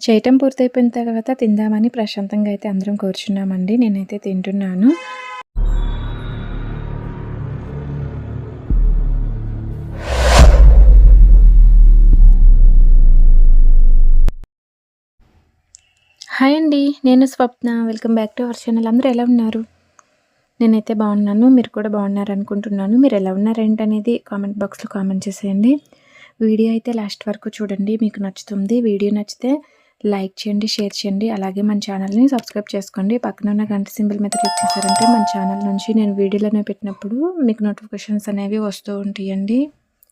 చేయటం పూర్తయిపోయిన తర్వాత తిందామని ప్రశాంతంగా అయితే అందరం కూర్చున్నామండి. నేనైతే తింటున్నాను. హాయ్ అండి. నేను Swapna. Welcome back to our channel. అందరూ ఎలా ఉన్నారు? నేనైతే బాగున్నాను. మీరు కూడా బాగున్నారనుకుంటున్నాను. మీరు ఎలా ఉన్నారేంటనేది కామెంట్ బాక్స్‌లో కామెంట్ చేసేయండి. వీడియో అయితే లాస్ట్ వరకు చూడండి. మీకు నచ్చుతుంది. వీడియో నచ్చితే లైక్ చేయండి, షేర్ చేయండి. అలాగే మన ఛానల్‌ని సబ్స్క్రైబ్ చేసుకోండి. పక్కన ఉన్న గంట సింబల్ మీద క్లిక్ చేశారంటే మన ఛానల్ నుంచి నేను వీడియోలనేవి పెట్టినప్పుడు మీకు నోటిఫికేషన్స్ అనేవి వస్తూ ఉంటాయండి.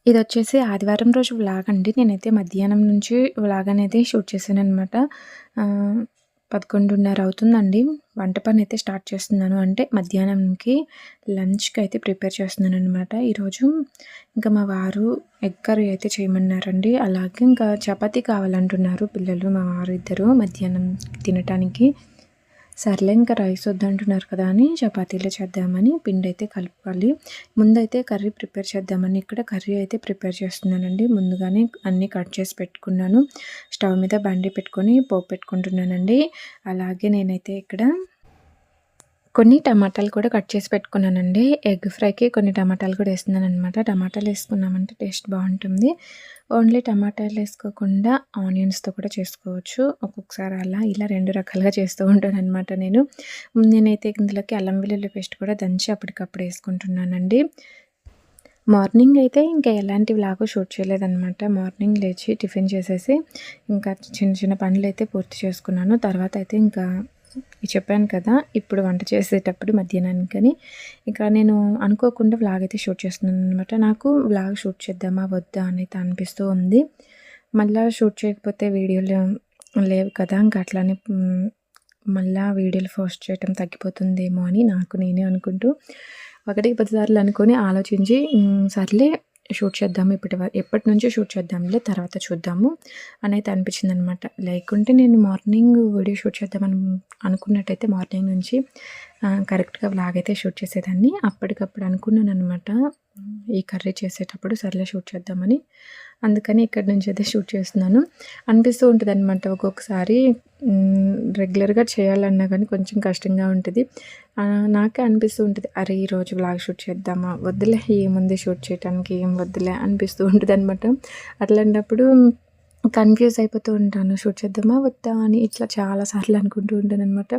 ఇదొచ్చేసి ఆదివారం రోజు వ్లాగ్ అండి. నేనైతే మధ్యాహ్నం నుంచి వ్లాగ్ అనేది షూట్ చేశాననమాట. 11:30 అవుతుందండి. వంట పనైతే స్టార్ట్ చేస్తున్నాను. అంటే మధ్యాహ్నంకి లంచ్‌కి అయితే ప్రిపేర్ చేస్తున్నాననమాట. ఈరోజు ఇంకా మా వారు ఎగ్ కర్రీ అయితే చేయమన్నారండి. అలాగే ఇంకా చపాతీ కావాలంటున్నారు పిల్లలు, మా వారు ఇద్దరు మధ్యాహ్నం తినటానికి. సర్లే ఇంకా రైస్ వద్దంటున్నారు కదా అని చపాతీలు చేద్దామని పిండి అయితే కలుపుకోవాలి. ముందైతే కర్రీ ప్రిపేర్ చేద్దామని ఇక్కడ కర్రీ అయితే ప్రిపేర్ చేస్తున్నానండి. ముందుగానే అన్నీ కట్ చేసి పెట్టుకున్నాను. స్టవ్ మీద బండి పెట్టుకొని పోపు పెట్టుకుంటున్నానండి. అలాగే నేనైతే ఇక్కడ కొన్ని టమాటాలు కూడా కట్ చేసి పెట్టుకున్నానండి. ఎగ్ ఫ్రైకి కొన్ని టమాటాలు కూడా వేస్తున్నానమాట. టమాటాలు వేసుకున్నామంటే టేస్ట్ బాగుంటుంది. ఓన్లీ టమాటాలు వేసుకోకుండా ఆనియన్స్తో కూడా చేసుకోవచ్చు. ఒక్కొక్కసారి అలా ఇలా 2 రకాలుగా చేస్తూ ఉంటానన్నమాట నేను. నేనైతే ఇందులోకి అల్లం వెల్లుల్లి పేస్ట్ కూడా దంచి అప్పటికప్పుడు వేసుకుంటున్నానండి. మార్నింగ్ అయితే ఇంకా ఎలాంటి వ్లాగు షూట్ చేయలేదన్నమాట. మార్నింగ్ లేచి టిఫిన్ చేసేసి ఇంకా చిన్న చిన్న పనులైతే పూర్తి చేసుకున్నాను. తర్వాత అయితే ఇంకా చెప్పాను కదా, ఇప్పుడు వంట చేసేటప్పుడు మధ్యాహ్నానికని ఇంకా నేను అనుకోకుండా వ్లాగ్ అయితే షూట్ చేస్తున్నాను అనమాట. నాకు వ్లాగ్ షూట్ చేద్దామా వద్దా అని అయితే అనిపిస్తూ ఉంది. మళ్ళీ షూట్ చేయకపోతే వీడియోలు లేవు కదా, ఇంకా అట్లానే మళ్ళీ వీడియోలు పోస్ట్ చేయటం తగ్గిపోతుందేమో అని నాకు నేనే అనుకుంటూ 1-10 సార్లు అనుకొని ఆలోచించి సర్లే షూట్ చేద్దాము, ఎప్పటి నుంచో షూట్ చేద్దాంలే, తర్వాత చూద్దాము అని అయితే అనిపించింది అనమాట. లేకుంటే నేను మార్నింగ్ వీడియో షూట్ చేద్దామని అనుకున్నట్టయితే మార్నింగ్ నుంచి కరెక్ట్గా వ్లాగ్ అయితే షూట్ చేసేదాన్ని. అప్పటికప్పుడు అనుకున్నాను అనమాట ఈ కర్రీ చేసేటప్పుడు సర్లే షూట్ చేద్దామని. అందుకని ఇక్కడి నుంచి అయితే షూట్ చేస్తున్నాను. అనిపిస్తూ ఉంటుంది అనమాట ఒక్కొక్కసారి రెగ్యులర్గా చేయాలన్నా కానీ కొంచెం కష్టంగా ఉంటుంది. నాకే అనిపిస్తూ ఉంటుంది, అరే ఈరోజు వ్లాగ్ షూట్ చేద్దామా, వద్దులే ఏముంది షూట్ చేయడానికి, ఏం వద్దులే అనిపిస్తూ ఉంటుంది అనమాట. అట్లాంటప్పుడు కన్ఫ్యూజ్ అయిపోతూ ఉంటాను, షూట్ చేద్దామా వద్దా అని ఇట్లా చాలాసార్లు అనుకుంటూ ఉంటాను అనమాట.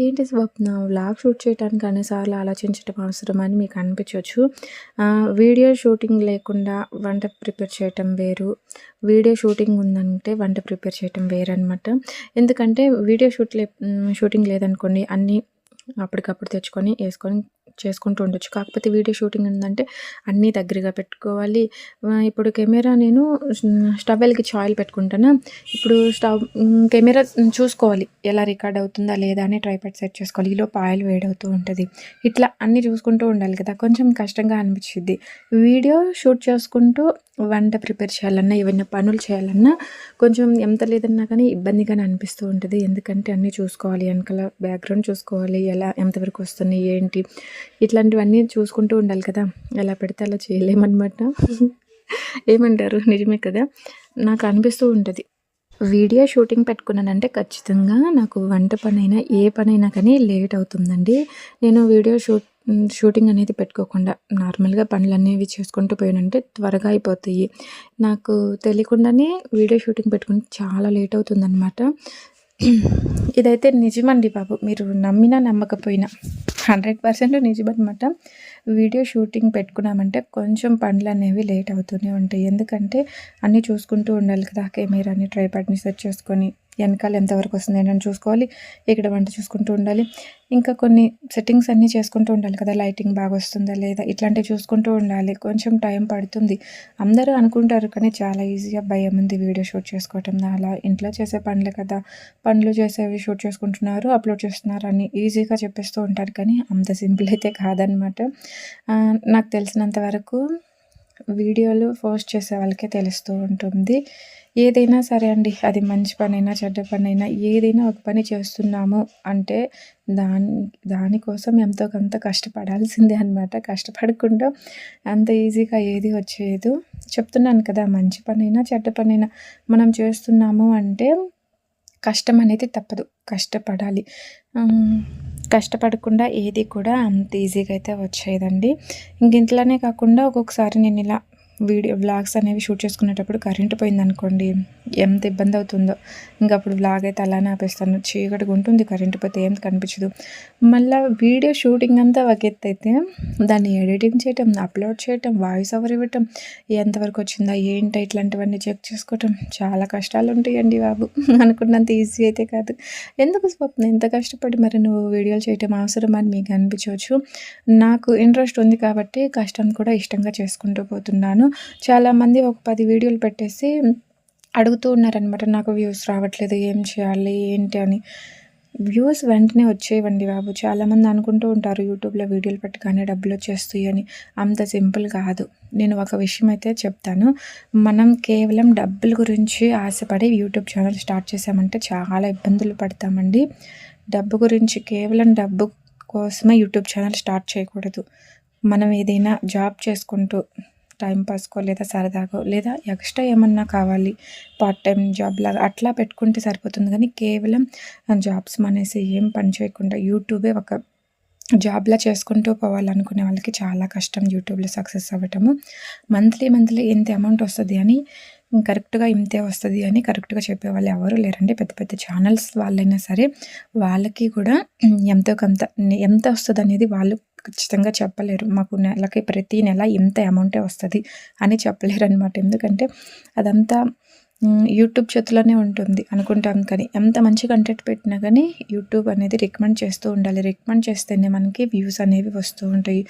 ఏంటి స్వప్న వ్లాగ్ షూట్ చేయడానికి అన్నిసార్లు ఆలోచించడం అవసరమా అని మీకు అనిపించవచ్చు. వీడియో షూటింగ్ లేకుండా వంట ప్రిపేర్ చేయటం వేరు, వీడియో షూటింగ్ ఉందంటే వంట ప్రిపేర్ చేయటం వేరు అనమాట. ఎందుకంటే వీడియో షూటింగ్ లేదనుకోండి, అన్నీ అప్పటికప్పుడు తెచ్చుకొని వేసుకొని చేసుకుంటూ ఉండొచ్చు. కాకపోతే వీడియో షూటింగ్ ఉందంటే అన్నీ దగ్గరగా పెట్టుకోవాలి. ఇప్పుడు కెమెరా నేను స్టవ్ వెలిగించి ఆయిల్ పెట్టుకుంటాను. ఇప్పుడు కెమెరా చూసుకోవాలి ఎలా రికార్డ్ అవుతుందా లేదా అని ట్రైపాడ్ సెట్ చేసుకోవాలి. ఈలోపు ఆయిల్ వేడవుతూ ఉంటుంది. ఇట్లా అన్నీ చూసుకుంటూ ఉండాలి కదా, కొంచెం కష్టంగా అనిపించింది. వీడియో షూట్ చేసుకుంటూ వంట ప్రిపేర్ చేయాలన్నా ఏమైనా పనులు చేయాలన్నా కొంచెం ఎంత లేదన్నా కానీ ఇబ్బందిగానే అనిపిస్తూ ఉంటుంది. ఎందుకంటే అన్నీ చూసుకోవాలి, వెనకాల బ్యాక్గ్రౌండ్ చూసుకోవాలి, ఎలా ఎంతవరకు వస్తున్నాయి ఏంటి ఇట్లాంటివన్నీ చూసుకుంటూ ఉండాలి కదా. ఎలా పెడితే అలా చేయలేమన్నమాట. ఏమంటారు? నిజమే కదా. నాకు అనిపిస్తూ ఉంటుంది, వీడియో షూటింగ్ పెట్టుకున్నానంటే ఖచ్చితంగా నాకు వంట పనైనా ఏ పనైనా కానీ లేట్ అవుతుందండి. నేను వీడియో షూటింగ్ అనేది పెట్టుకోకుండా నార్మల్గా పనులనేవి చేసుకుంటూ పోయానంటే త్వరగా అయిపోతాయి. నాకు తెలియకుండానే వీడియో షూటింగ్ పెట్టుకుంటే చాలా లేట్ అవుతుందన్నమాట. ఇదైతే నిజమండి బాబు, మీరు నమ్మినా నమ్మకపోయినా 100% నిజమనమాట. వీడియో షూటింగ్ పెట్టుకున్నామంటే కొంచెం పనులు అనేవి లేట్ అవుతూనే ఉంటాయి. ఎందుకంటే అన్నీ చూసుకుంటూ ఉండాలి కదా, కెమెరాని ట్రైపాడ్ని సెట్ చేసుకొని వెనకాల ఎంతవరకు వస్తుంది ఏంటని చూసుకోవాలి, ఇక్కడ వంట చూసుకుంటూ ఉండాలి, ఇంకా కొన్ని సెట్టింగ్స్ అన్నీ చేసుకుంటూ ఉండాలి కదా, లైటింగ్ బాగా వస్తుందా లేదా ఇట్లాంటివి చూసుకుంటూ ఉండాలి. కొంచెం టైం పడుతుంది. అందరూ అనుకుంటారు కానీ చాలా ఈజీగా భయం ఉంది వీడియో షూట్ చేసుకోవటం. అలా ఇంట్లో చేసే పనులే కదా, పనులు చేసేవి షూట్ చేసుకుంటున్నారు, అప్లోడ్ చేస్తున్నారు అని ఈజీగా చెప్పేస్తూ ఉంటారు. కానీ అంత సింపుల్ అయితే కాదనమాట. నాకు తెలిసినంత వరకు వీడియోలు పోస్ట్ చేసే వాళ్ళకే తెలుస్తూ ఉంటుంది. ఏదైనా సరే అండి, అది మంచి పనైనా చెడ్డ పనైనా ఏదైనా ఒక పని చేస్తున్నాము అంటే దానికోసం ఎంతో కొంత కష్టపడాల్సిందే అనమాట. కష్టపడకుండా అంత ఈజీగా ఏది వచ్చేది. చెప్తున్నాను కదా, మంచి పనైనా చెడ్డ పనైనా మనం చేస్తున్నాము అంటే కష్టం అనేది తప్పదు, కష్టపడాలి. కష్టపడకుండా ఏది కూడా అంత ఈజీగా అయితే వచ్చేదండి. ఇంక ఇంట్లోనే కాకుండా ఒక్కొక్కసారి నేను ఇలా వ్లాగ్స్ అనేవి షూట్ చేసుకునేటప్పుడు కరెంట్ పోయిందనుకోండి, ఎంత ఇబ్బంది అవుతుందో. ఇంకా అప్పుడు వ్లాగ్ అయితే అలానే ఆపేస్తాను. చీకటిగా ఉంటుంది, కరెంట్ పోతే ఏం కనిపించదు. మళ్ళీ వీడియో షూటింగ్ అంతా ఒక ఎత్తు అయితే, దాన్ని ఎడిటింగ్ చేయటం, అప్లోడ్ చేయటం, వాయిస్ ఓవర్ ఇవ్వటం, ఎంతవరకు వచ్చిందా ఏంటో ఇట్లాంటివన్నీ చెక్ చేసుకోవటం చాలా కష్టాలు ఉంటాయండి బాబు. అనుకున్నంత ఈజీ అయితే కాదు. ఎందుకు స్వప్న ఎంత కష్టపడి మరి నువ్వు వీడియోలు చేయటం అవసరం అని మీకు అనిపించవచ్చు. నాకు ఇంట్రెస్ట్ ఉంది కాబట్టి కష్టం కూడా ఇష్టంగా చేసుకుంటూ పోతున్నాను. చాలామంది ఒక 10 వీడియోలు పెట్టేసి అడుగుతూ ఉన్నారనమాట, నాకు వ్యూస్ రావట్లేదు, ఏం చేయాలి ఏంటి అని. వ్యూస్ వెంటనే వచ్చేవండి బాబు. చాలామంది అనుకుంటూ ఉంటారు యూట్యూబ్లో వీడియోలు పెట్టగానే డబ్బులు వచ్చేస్తాయి అని. అంత సింపుల్ కాదు. నేను ఒక విషయం అయితే చెప్తాను. మనం కేవలం డబ్బుల గురించి ఆశపడి యూట్యూబ్ ఛానల్ స్టార్ట్ చేసామంటే చాలా ఇబ్బందులు పడతామండి. డబ్బు గురించి, కేవలం డబ్బు కోసమే యూట్యూబ్ ఛానల్ స్టార్ట్ చేయకూడదు. మనం ఏదైనా జాబ్ చేసుకుంటూ టైంపాస్కో లేదా సరదాగో లేదా ఎక్స్ట్రా ఏమన్నా కావాలి పార్ట్ టైం జాబ్ లాగా అట్లా పెట్టుకుంటే సరిపోతుంది. కానీ కేవలం జాబ్స్ మానేసి ఏం పని చేయకుండా యూట్యూబే ఒక జాబ్లా చేసుకుంటూ పోవాలనుకునే వాళ్ళకి చాలా కష్టం యూట్యూబ్లో సక్సెస్ అవ్వటము. మంత్లీ ఇంత అమౌంట్ వస్తుంది అని, కరెక్ట్గా ఇంతే వస్తుంది అని కరెక్ట్గా చెప్పేవాళ్ళు ఎవరు లేరండి. పెద్ద పెద్ద ఛానల్స్ వాళ్ళైనా సరే వాళ్ళకి కూడా ఎంతో కొంత ఎంత వస్తుంది అనేది వాళ్ళు ఖచ్చితంగా చెప్పలేరు. మాకు నెలకి ప్రతి నెల ఇంత అమౌంటే వస్తుంది అని చెప్పలేరు అనమాట. ఎందుకంటే అదంతా యూట్యూబ్ చేతిలోనే ఉంటుంది అనుకుంటాం. కానీ ఎంత మంచి కంటెంట్ పెట్టినా కానీ యూట్యూబ్ అనేది రికమెండ్ చేస్తూ ఉండాలి. రికమెండ్ చేస్తేనే మనకి వ్యూస్ అనేవి వస్తూ ఉంటాయి.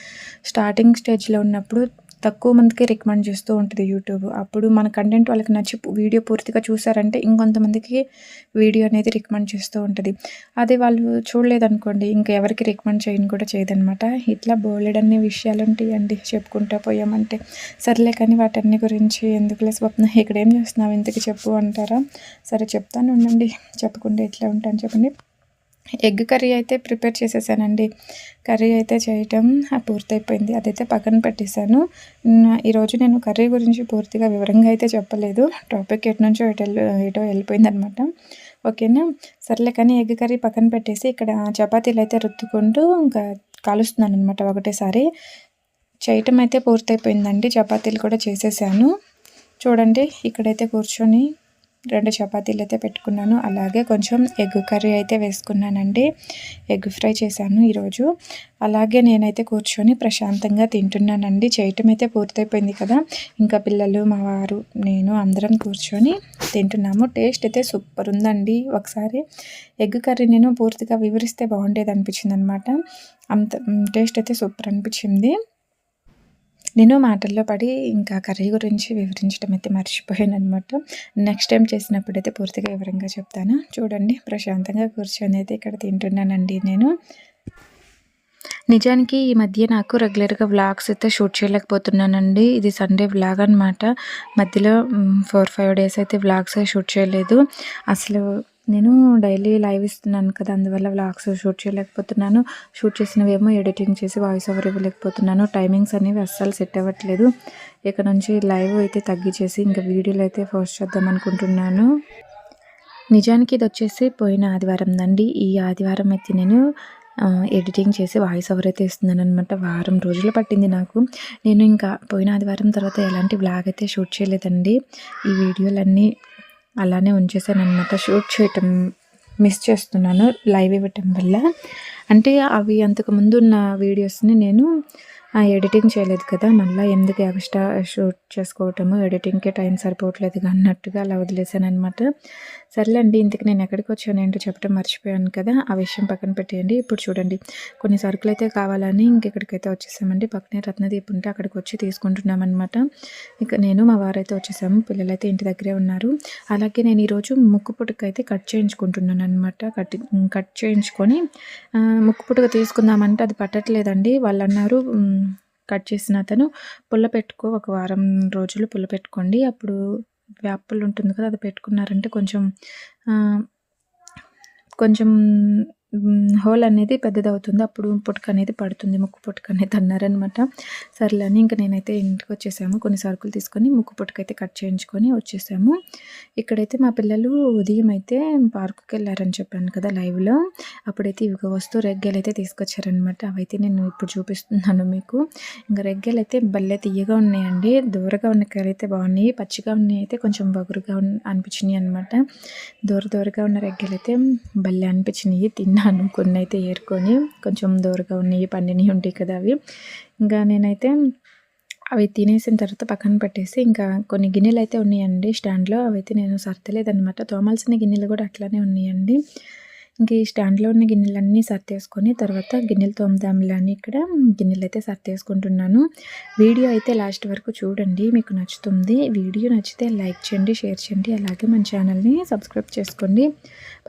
స్టార్టింగ్ స్టేజ్లో ఉన్నప్పుడు తక్కువ మందికి రికమెండ్ చేస్తూ ఉంటుంది యూట్యూబ్. అప్పుడు మన కంటెంట్ వాళ్ళకి నచ్చి వీడియో పూర్తిగా చూసారంటే ఇంకొంతమందికి వీడియో అనేది రికమెండ్ చేస్తూ ఉంటుంది. అదే వాళ్ళు చూడలేదనుకోండి, ఇంకా ఎవరికి రికమెండ్ చేయని కూడా చేయదనమాట. ఇట్లా బోలెడన్ని విషయాలు ఉంటాయండి చెప్పుకుంటూ పోయామంటే. సర్లే కానీ వాటన్ని గురించి ఎందుకులే స్వప్న, ఇక్కడ ఏం చేస్తున్నావు ఇంతకి చెప్పు అంటారా? సరే చెప్తాను ఉండండి, చెప్పకుండా ఎట్లా ఉంటాను చెప్పండి. ఎగ్ కర్రీ అయితే ప్రిపేర్ చేసేసానండి. కర్రీ అయితే చేయటం పూర్తయిపోయింది. అదైతే పక్కన పెట్టేశాను. ఈరోజు నేను కర్రీ గురించి పూర్తిగా వివరంగా అయితే చెప్పలేదు. టాపిక్ ఎటునుంచో ఎటో వెళ్ళిపోయిందనమాట. ఓకేనా? సర్లే కానీ ఎగ్ కర్రీ పక్కన పెట్టేసి ఇక్కడ చపాతీలు అయితే రుద్దుకుంటూ ఇంకా కాలుస్తున్నాను అనమాట ఒకటేసారి. చేయటం అయితే పూర్తయిపోయిందండి. చపాతీలు కూడా చేసేసాను. చూడండి ఇక్కడైతే కూర్చొని 2 చపాతీలు అయితే పెట్టుకున్నాను. అలాగే కొంచెం ఎగ్ కర్రీ అయితే వేసుకున్నానండి. ఎగ్ ఫ్రై చేశాను ఈరోజు. అలాగే నేనైతే కూర్చొని ప్రశాంతంగా తింటున్నానండి. చేయటం అయితే పూర్తయిపోయింది కదా, ఇంకా పిల్లలు, మా వారు, నేను అందరం కూర్చొని తింటున్నాము. టేస్ట్ అయితే సూపర్ ఉందండి. ఒకసారి ఎగ్ కర్రీ నేను పూర్తిగా వివరిస్తే బాగుండేది అనిపించింది అనమాట. అంత టేస్ట్ అయితే సూపర్ అనిపించింది. నేను మాటల్లో పడి ఇంకా కర్రీ గురించి వివరించడం అయితే మర్చిపోయాను అనమాట. నెక్స్ట్ టైం చేసినప్పుడైతే పూర్తిగా వివరంగా చెప్తాను. చూడండి ప్రశాంతంగా కూర్చొని అయితే ఇక్కడ తింటున్నానండి నేను. నిజానికి ఈ మధ్య నాకు రెగ్యులర్గా వ్లాగ్స్ అయితే షూట్ చేయలేకపోతున్నానండి. ఇది సండే వ్లాగ్ అనమాట. మధ్యలో 4-5 డేస్ అయితే వ్లాగ్స్ షూట్ చేయలేదు. అసలు నేను డైలీ లైవ్ ఇస్తున్నాను కదా, అందువల్ల వ్లాగ్స్ షూట్ చేయలేకపోతున్నాను. షూట్ చేసినవేమో ఎడిటింగ్ చేసి వాయిస్ ఓవర్ ఇవ్వలేకపోతున్నాను. టైమింగ్స్ అనేవి అస్సలు సెట్ అవ్వట్లేదు. ఇక నుంచి లైవ్ అయితే తగ్గించేసి ఇంకా వీడియోలు అయితే పోస్ట్ చేద్దాం అనుకుంటున్నాను. నిజానికి ఇది వచ్చేసి పోయిన ఆదివారం దండి. ఈ ఆదివారం అయితే నేను ఎడిటింగ్ చేసి వాయిస్ ఓవర్ అయితే ఇస్తున్నాను అనమాట. వారం రోజులు పట్టింది నాకు. నేను ఇంకా పోయిన ఆదివారం తర్వాత ఎలాంటి వ్లాగ్ అయితే షూట్ చేయలేదండి. ఈ వీడియోలన్నీ అలానే ఉంచేసాను అనమాట. షూట్ చేయటం మిస్ చేస్తున్నాను లైవ్ ఇవ్వటం వల్ల. అంటే అవి అంతకుముందు ఉన్న వీడియోస్ని నేను ఎడిటింగ్ చేయలేదు కదా, మళ్ళీ ఎందుకు ఎక్స్ట్రా షూట్ చేసుకోవటము, ఎడిటింగ్కే టైం సరిపోవట్లేదు అన్నట్టుగా అలా వదిలేసాను అనమాట. సర్లేండి, ఇంతకు నేను ఎక్కడికి వచ్చాను ఏంటో చెప్పడం మర్చిపోయాను కదా, ఆ విషయం పక్కన పెట్టేయండి. ఇప్పుడు చూడండి కొన్ని సరుకులు అయితే కావాలని ఇంకెక్కడికైతే వచ్చేసామండి. పక్కనే రత్నదీప్ ఉంటే అక్కడికి వచ్చి తీసుకుంటున్నాం అనమాట. ఇక నేను మా వారైతే వచ్చేసాము, పిల్లలైతే ఇంటి దగ్గరే ఉన్నారు. అలాగే నేను ఈరోజు ముక్కు పుట్టుక అయితే కట్ చేయించుకుంటున్నాను అనమాట. కట్ చేయించుకొని ముక్కు పుట్టుక తీసుకుందామంటే అది పట్టట్లేదండి. వాళ్ళు అన్నారు కట్ చేసిన అతను, పుల్ల పెట్టుకో, ఒక వారం రోజులు పుల్ల పెట్టుకోండి, అప్పుడు వేపపుల్ల ఉంటుంది కదా, అది పెట్టుకున్నారంటే కొంచెం హోల్ అనేది పెద్దదవుతుంది. అప్పుడు పుటక అనేది పడుతుంది. ముక్కు పుటక అనేది అన్నారనమాట. సర్లే అని ఇంక నేనైతే ఇంటికొచ్చేసాము. కొన్ని సరుకులు తీసుకొని ముక్కు పుటక అయితే కట్ చేయించుకొని వచ్చేసాము. ఇక్కడైతే మా పిల్లలు ఉదయం అయితే పార్కుకెళ్ళారని చెప్పాను కదా లైవ్‌లో. అప్పుడైతే ఇవిగో రెగ్గెలైతే తీసుకొచ్చారనమాట. అవైతే నేను ఇప్పుడు చూపిస్తున్నాను మీకు. ఇంక రెగ్గెలైతే భలే తియ్యగా ఉన్నాయండి. దూరగా ఉన్న కాయలైతే బాగున్నాయి. పచ్చిగా ఉన్నయయితే కొంచెం వగురుగా అనిపించినాయి అనమాట. దూరగా ఉన్న రెగ్గెలైతే భలే అనిపించినాయి. తిన్నాను కొన్నైతే ఏరుకొని. కొంచెం దూరగా ఉన్నయి పండినయి ఉంటాయి కదా అవి. ఇంకా నేనైతే అవి తినేసిన తర్వాత పక్కన పెట్టేసి ఇంకా కొన్ని గిన్నెలైతే ఉన్నాయండి స్టాండ్‌లో. అవైతే నేను సర్దలేదనమాట. తోమాల్సిన గిన్నెలు కూడా అట్లానే ఉన్నాయండి. ఇంక ఈ స్టాండ్‌లో ఉన్న గిన్నెలన్నీ సర్దేసుకొని తర్వాత గిన్నెలు తోముదాంలే అని ఇక్కడ గిన్నెలైతే సర్దేసుకుంటున్నాను. వీడియో అయితే లాస్ట్ వరకు చూడండి, మీకు నచ్చుతుంది. వీడియో నచ్చితే లైక్ చేయండి, షేర్ చేయండి. అలాగే మన ఛానల్‌ని సబ్స్క్రైబ్ చేసుకోండి.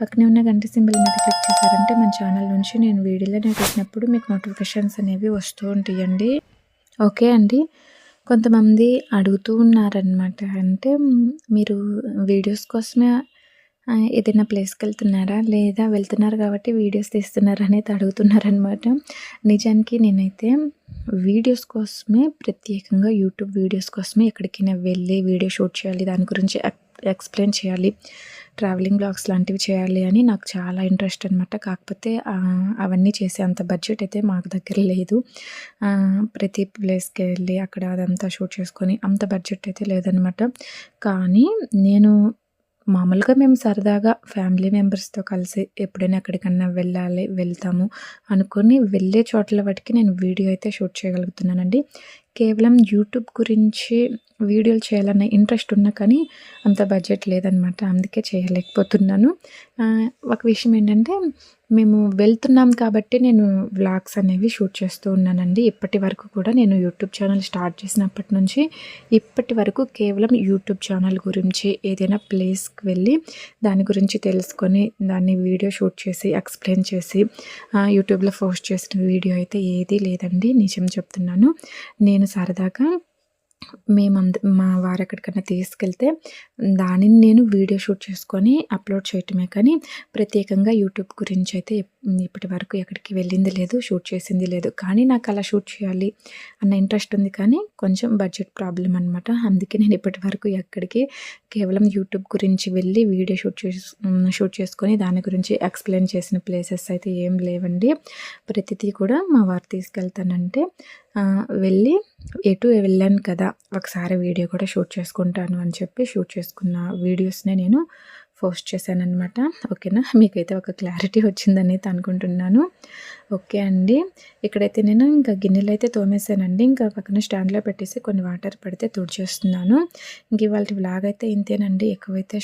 పక్కనే ఉన్న గంట సింబల్ మీద క్లిక్ చేశారంటే మన ఛానల్ నుంచి నేను వీడియోలు పెట్టినప్పుడు మీకు నోటిఫికేషన్స్ అనేవి వస్తూ ఉంటాయండి. ఓకే అండి. కొంతమంది అడుగుతూ ఉన్నారనమాట. అంటే మీరు వీడియోస్ కోసమే ఏదైనా ప్లేస్‌కెళ్తున్నారా? లేదా వెళ్తున్నారు కాబట్టి వీడియోస్ తీస్తున్నారా అనేది అడుగుతున్నారనమాట. నిజానికి నేనైతే వీడియోస్ కోసమే ప్రత్యేకంగా యూట్యూబ్ వీడియోస్ కోసమే ఎక్కడికైనా వెళ్ళి వీడియో షూట్ చేయాలి. దాని గురించి ఎక్స్‌ప్లెయిన్ చేయాలి. ట్రావెలింగ్ వ్లాగ్స్ లాంటివి చేయాలి అని నాకు చాలా ఇంట్రెస్ట్ అనమాట. కాకపోతే అవన్నీ చేసే అంత బడ్జెట్ అయితే మాకు దగ్గర లేదు. ప్రతి ప్లేస్‌కి వెళ్ళి అక్కడ అదంతా షూట్ చేసుకొని అంత బడ్జెట్ అయితే లేదనమాట. కానీ నేను మామూలుగా మేము సరదాగా ఫ్యామిలీ మెంబర్స్‌తో కలిసి ఎప్పుడైనా ఎక్కడికన్నా వెళ్తాము అనుకోని వెళ్ళే చోట్ల వాటికి నేను వీడియో అయితే షూట్ చేయగలుగుతున్నానండి. కేవలం యూట్యూబ్ గురించి వీడియోలు చేయాలన్న ఇంట్రెస్ట్ ఉన్నా కానీ అంత బడ్జెట్ లేదనమాట. అందుకే చేయలేకపోతున్నాను. ఒక విషయం ఏంటంటే మేము వెళ్తున్నాం కాబట్టి నేను వ్లాగ్స్ అనేవి షూట్ చేస్తూ ఉన్నానండి. ఇప్పటి వరకు కూడా నేను యూట్యూబ్ ఛానల్ స్టార్ట్ చేసినప్పటి నుంచి ఇప్పటి వరకు కేవలం యూట్యూబ్ ఛానల్ గురించి ఏదైనా ప్లేస్‌కి వెళ్ళి దాని గురించి తెలుసుకొని దాన్ని వీడియో షూట్ చేసి ఎక్స్‌ప్లెయిన్ చేసి యూట్యూబ్‌లో పోస్ట్ చేసిన వీడియో అయితే ఏదీ లేదండి. నిజం చెప్తున్నాను. నేను సరదాగా మా వారు ఎక్కడికన్నా తీసుకెళ్తే దానిని నేను వీడియో షూట్ చేసుకొని అప్లోడ్ చేయటమే కానీ ప్రత్యేకంగా యూట్యూబ్ గురించి అయితే ఇప్పటి వరకు ఎక్కడికి వెళ్ళింది లేదు, షూట్ చేసింది లేదు. కానీ నాకు అలా షూట్ చేయాలి అన్న ఇంట్రెస్ట్ ఉంది కానీ కొంచెం బడ్జెట్ ప్రాబ్లమ్ అనమాట. అందుకే నేను ఇప్పటి వరకు ఎక్కడికి కేవలం యూట్యూబ్ గురించి వెళ్ళి వీడియో షూట్ చేసుకొని దాని గురించి ఎక్స్‌ప్లెయిన్ చేసిన ప్లేసెస్ అయితే ఏం లేవండి. ప్రతిదీ కూడా మా వారు తీసుకెళ్తానంటే వెళ్ళి ఎటు వెళ్ళాను కదా, ఒకసారి వీడియో కూడా షూట్ చేసుకుంటాను అని చెప్పి షూట్ చేసుకున్న వీడియోస్‌నే నేను పోస్ట్ చేశాననమాట. ఓకేనా, మీకైతే ఒక క్లారిటీ వచ్చిందని అనుకుంటున్నాను. ఓకే అండి. ఇక్కడైతే నేను ఇంకా గిన్నెలు అయితే తోమేసానండి. ఇంకా పక్కన స్టాండ్‌లో పెట్టేసి కొన్ని వాటర్ పడితే తుడిచేస్తున్నాను. ఇంక ఇవాల్టి వ్లాగ్ అయితే ఇంతేనండి. ఎక్కువైతే